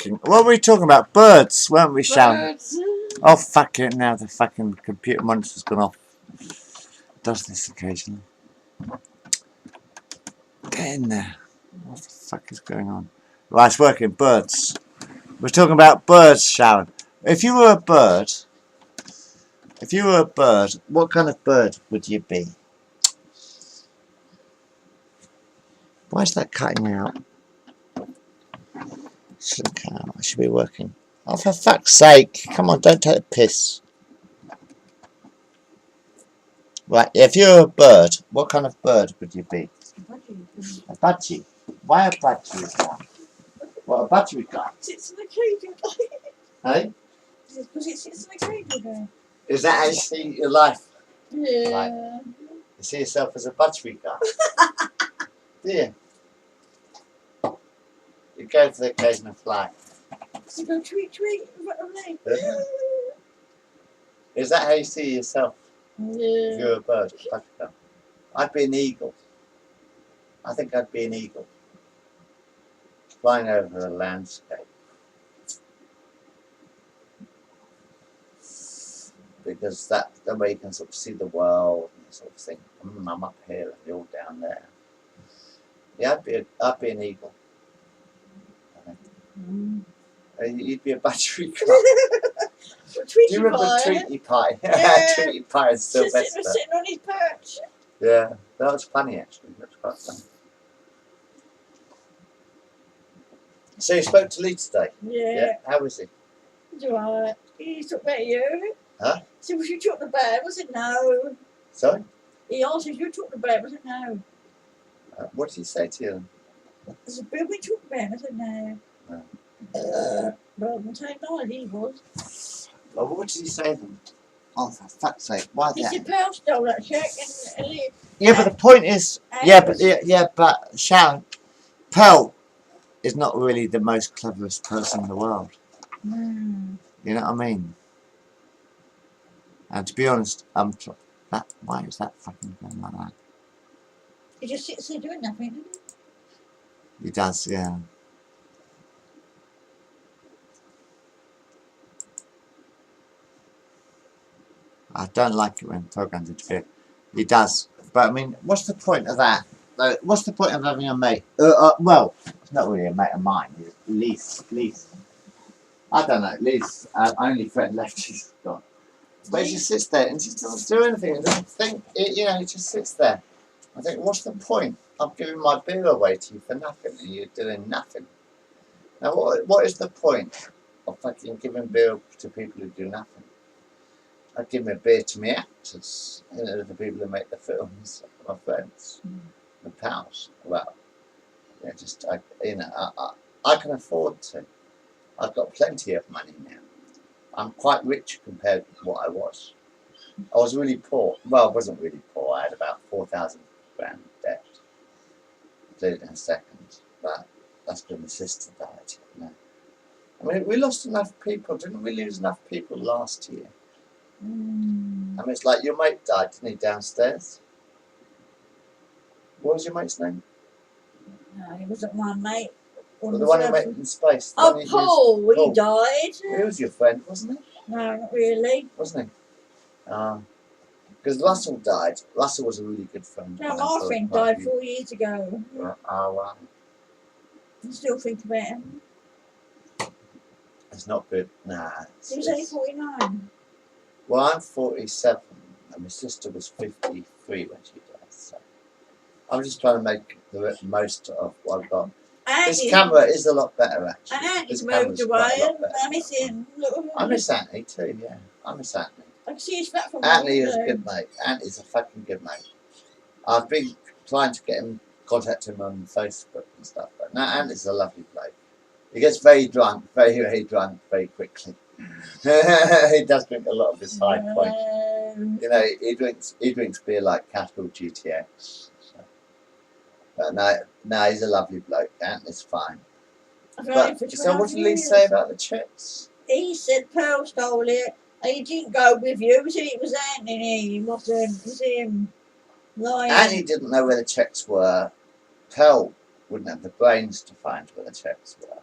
working. What were we talking about? Birds, weren't we, Sharon? Birds. Oh, fuck it. Now the fucking computer monitor's gone off. Does this occasionally. Get in there. What the fuck is going on? Right, it's working. Birds. We're talking about birds, Sharon. If you were a bird, what kind of bird would you be? Why is that cutting out? Shouldn't cut out. I should be working. Oh, for fuck's sake. Come on, don't take a piss. Right, if you're a bird, what kind of bird would you be? A budgie. Why a budgie is that? What a budgie we got? It sits in the cradle. Hey? Because it sits in the cradle there. Is that how you see your life? Yeah. Like, you see yourself as a budgie guy? Do you? You go for the occasional fly. So go tweet, tweet, right. Is that how you see yourself? Yeah. If you're a bird, I'd be an eagle. I think I'd be an eagle. Flying over the landscape. Because that's the way you can sort of see the world and sort of think, I'm up here and you're down there. Yeah, I'd be an eagle. You'd be a battery car. Do you remember Tweety Pie? Yeah. Tweety Pie is still best. Sitting on his perch. Yeah, that was funny actually. That was quite funny. So you spoke to Lee today? Yeah. How was he? Right. He talked about you. Huh? So was you talking about? Was it no? Sorry? He asked if you were talking about. Was it no? What did he say to you? There's a bill we talked about. Was it no? No. Well, I'm saying no, he was. Well, what did he say then? Oh, for fuck's sake! Why He that? said Pearl stole that check and Yeah, but the point is, but Sharon, Pearl is not really the most cleverest person in the world. Mm. You know what I mean? And to be honest, why is that fucking going like that? He just sits there doing nothing, doesn't he? He does, yeah. I don't like it when programs interfere. He does. But I mean, what's the point of that? What's the point of having a mate? Well, it's not really a mate of mine. It's Lee's. I don't know. Lee's only friend left. She's gone. But he just sits there and just doesn't do anything. He doesn't think. He just sits there. I think, what's the point? I'm giving my beer away to you for nothing, and you're doing nothing. Now, what is the point of fucking giving beer to people who do nothing? I'd give me a beer to my actors, the people who make the films, my friends, my pals. Well, I can afford to. I've got plenty of money now. I'm quite rich compared to what I was. I was really poor. Well, I wasn't really poor. I had about 4,000 grand debt. Included in a second, but that's because my sister died. You know. I mean, we lost enough people. Didn't we lose enough people last year? I mean, it's like your mate died, didn't he, downstairs? What was your mate's name? No, he wasn't my mate. Well, the one who met in space. Oh, Paul, he died. He was your friend, wasn't he? No, not really. Wasn't he? Because Russell died. Russell was a really good friend. No, my friend died 4 years ago. Oh, wow. I still think about him. It's not good. Nah. He was only 49. Well, I'm 47, and my sister was 53 when she died. So I'm just trying to make the most of what I've got. This camera is a lot better, actually. And Andy's moved away, and I miss him. I miss Anthony too, yeah. I miss Anthony. I can see his flat from Anthony is a good mate. Anthony's a fucking good mate. I've been trying to get him, contact him on Facebook and stuff, but no, Anthony's a lovely bloke. He gets very drunk, very drunk, very quickly. He does drink a lot of his High Point. You know, he drinks beer like Capital GTX. So. But no, he's a lovely bloke. Anthony's fine. But, so what did Lee say about the checks? He said Pearl stole it. He didn't go with you. He said it was Anthony. It wasn't. It was him. Lying. Anthony didn't know where the checks were. Pearl wouldn't have the brains to find where the checks were.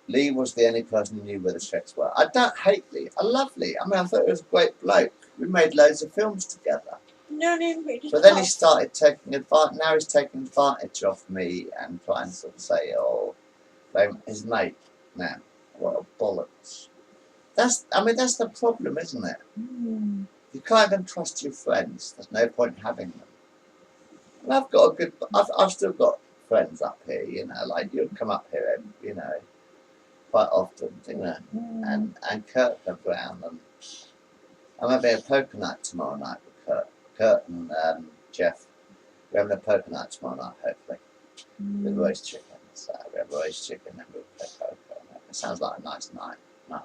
Lee was the only person who knew where the Shreks were. I don't hate Lee. I love Lee. I mean, I thought he was a great bloke. We made loads of films together. No, But then he started taking advantage. Now he's taking advantage of me and trying to sort of say, "Oh, I'm his mate." Now, what a bollocks! I mean, that's the problem, isn't it? Mm. You can't even trust your friends. There's no point having them. And I've got a good. I've still got friends up here. You know, like you'll come up here, you know, quite often, you know, and Kurt comes round, and I'm having a poker night tomorrow night with Kurt. Kurt and Jeff. We're having a poker night tomorrow night, hopefully, with roast chicken. So we have roast chicken and we'll play poker. It sounds like a nice night. No,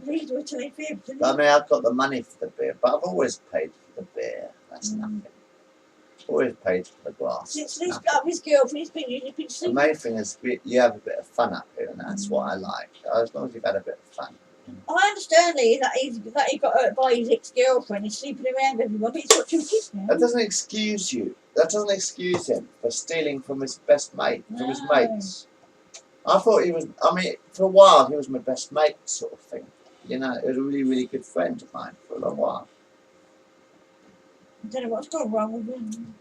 These were telling fibs, didn't I mean, I've got the money for the beer, but I've always paid for the beer. That's nothing. Always paid for the glass. Since he's got his girlfriend, he's been The sleeping. main thing is you have a bit of fun up here, and that's what I like. As long as you've had a bit of fun. I understand Lee, that he got hurt by his ex-girlfriend. He's sleeping around everyone. He's got 2 kids now. That doesn't excuse you. That doesn't excuse him for stealing from his best mate, from his mates. I thought he was. I mean, for a while he was my best mate, sort of thing. You know, he was a really, really good friend of mine for a long while. I don't know what's gone wrong with him.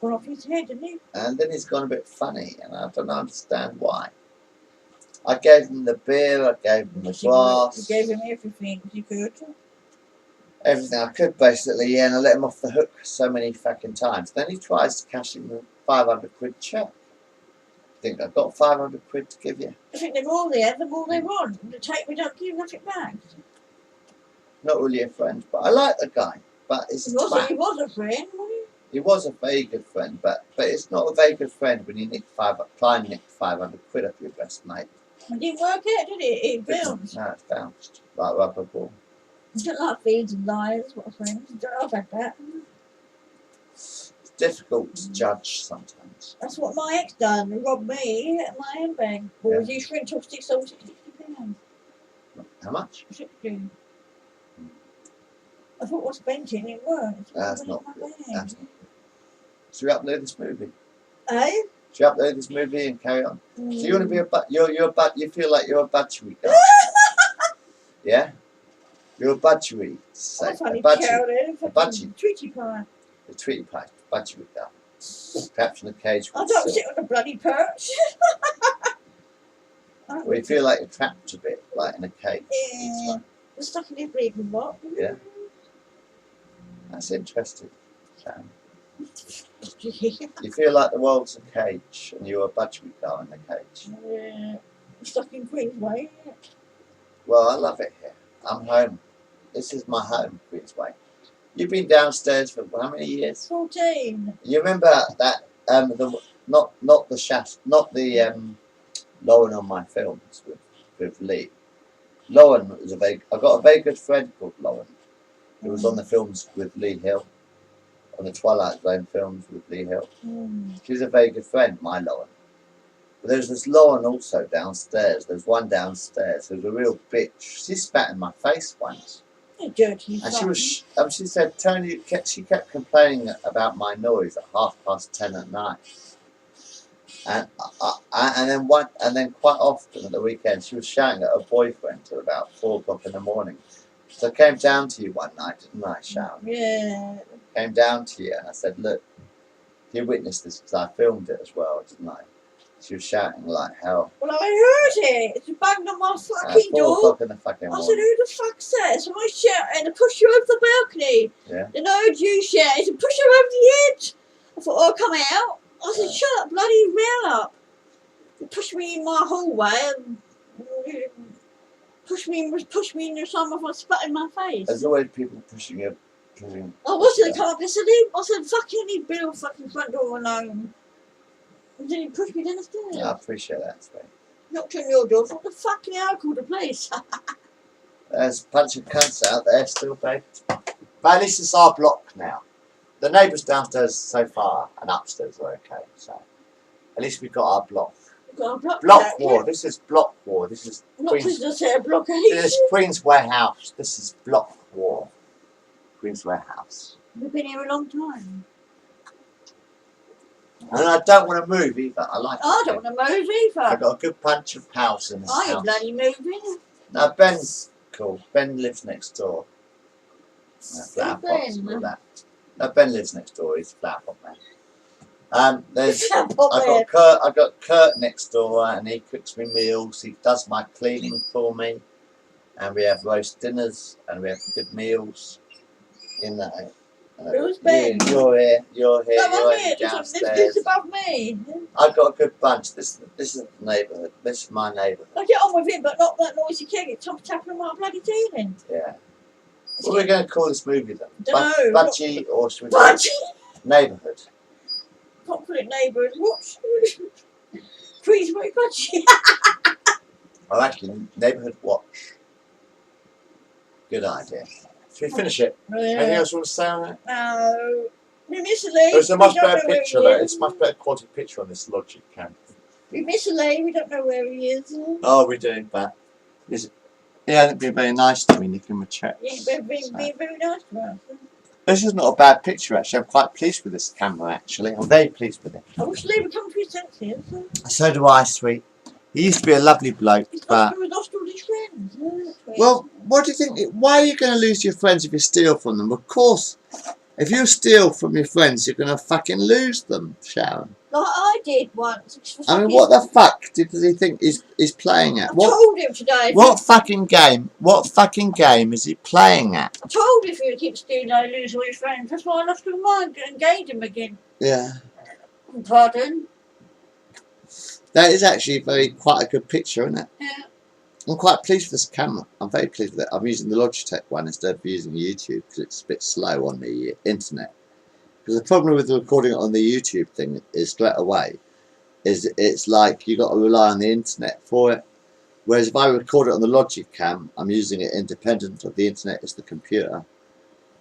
Gone off his head, didn't he? And then he's gone a bit funny, and I don't understand why. I gave him the beer, I gave him the glass. You gave him everything you could. Everything I could, basically, yeah, and I let him off the hook so many fucking times. Then he tries to cash in the 500 quid check. I think I've got 500 quid to give you. I think they're all there, they're all they want. We don't give nothing back. Not really a friend, but I like the guy. But it's He was a friend, wasn't he? He was a very good friend, but it's not a very good friend when you try and nick 500 quid off your best mate. It didn't work out, did it? It bounced. No, it's bounced like a rubber ball. I don't like feeds and liars, what a friend. I've had that. It's difficult to judge sometimes. That's what my ex done. He robbed me at my handbag. Or was he shrink off £60? How much? 60. I thought I spent it and it weren't. That's not good. That's not good. Should we upload this movie? Eh? Should we upload this movie and carry on? So you want to be you feel like you're a Budgie guy? Yeah? You're a Budgie. A Budgie. Tweety pie. The Tweety pie. Budgie guy. Perhaps in a cage. I don't sit on a bloody perch. Well, you feel like you're trapped a bit, like in a cage. Yeah. We're stuck in this bleeding box. Yeah. That's interesting, Sam. You feel like the world's a cage and you're a Budgie guy in the cage. Yeah. We're stuck in Queensway. Well, I love it here. I'm home. This is my home, Queensway. You've been downstairs for how many years? 14. You remember that not the Lauren on my films with Lee. Lauren was I've got a very good friend called Lauren, who was on the films with Lee Hill, on the Twilight Zone films with Lee Hill. She's a very good friend, my Lauren. But there's this Lauren also downstairs. There's one downstairs who's a real bitch. She spat in my face once. You're dirty. And she said, Tony, she kept complaining about my noise at 10:30 at night. And then quite often at the weekend she was shouting at her boyfriend till about 4 o'clock in the morning. So I came down to you one night, didn't I, Sharon? Yeah. Came down to you and I said, look, you witnessed this because I filmed it as well, didn't I? She was shouting like hell. Well, I heard it. She banged on my fucking door. 4 o'clock in the fucking morning. I said, who the fuck's that? So I shouted and I pushed her over the balcony. Yeah. Then I heard you shout. I said, push her over the edge. I thought, oh, come out. I said, shut up, bloody rail up. They pushed me in my hallway and pushed me in the sun with a spat in my face. There's always people pushing you. I wasn't come up. I said, fuck you, I need Bill fucking front door alone. And then he pushed me down the stairs. I appreciate that, Spain. Knocked on your door. What the fucking hell? I called the police. There's a bunch of cunts out there still, babe. But at least it's our block now. The neighbours downstairs so far and upstairs are okay. So at least we've got our block. Block war. This is block war. This is This is Queensway House. This is block war. Queensway House. We've been here a long time. And I don't want to move either. I like I it. don't want to move either. I've got a good bunch of pals in this I ain't house. bloody moving. Now Ben's cool. Ben lives next door. Flower pots Ben? and all that. No, Ben lives next door. He's a flower pot man. There's I got Kurt next door, and he cooks me meals. He does my cleaning for me, and we have roast dinners, and we have good meals. In that. Who's Ben? You're here. No, You're I'm here. downstairs. This above me. I've got a good bunch. This is the neighbourhood. This is my neighbourhood. I get on with him, but not that noisy kid. It's tapping on my bloody ceiling. Yeah. What are we going to call this movie then? Dunno. Budgie, or should we call Budgie. it Neighbourhood? Can't call it neighbours. What? Please, wait, Budgie. Oh, actually, Neighbourhood Watch. Good idea. Should we finish it? Anything else you want to say on it? No. We miss a Lee. There's a much We don't better know where picture he though. is. It's a much better quality picture on this Logitech cam. We miss a Lee. We don't know where he is. Oh, we do, but he hasn't been very nice to me, Nick, in my chat. Yeah, being very nice to us. This is not a bad picture actually. I'm quite pleased with this camera actually. I'm very pleased with it. I wish Lee would come to his senses. So do I, sweet. He used to be a lovely bloke, but lost all his friends. well, what do you think? Why are you going to lose your friends if you steal from them? Of course, if you steal from your friends, you're going to fucking lose them, Sharon. Like I did once. I mean, what the fuck does he think he's playing at? I told him today. What fucking game? What fucking game is he playing at? I told him if he would keep stealing, I'd lose all his friends. That's why I lost him mine and gained him again. Yeah. Pardon? That is actually quite a good picture, isn't it? Yeah. I'm quite pleased with this camera. I'm very pleased with it. I'm using the Logitech one instead of using YouTube because it's a bit slow on the internet. Because the problem with recording it on the YouTube thing is straight away, it's like you got to rely on the internet for it. Whereas if I record it on the Logitech cam, I'm using it independent of the internet as the computer.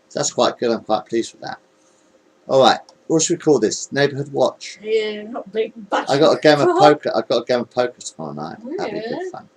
So that's quite good. I'm quite pleased with that. All right, what should we call this? Neighbourhood Watch. Yeah, not big. I got a game of poker. I got a game of poker tomorrow night. That'd be Yeah. good fun.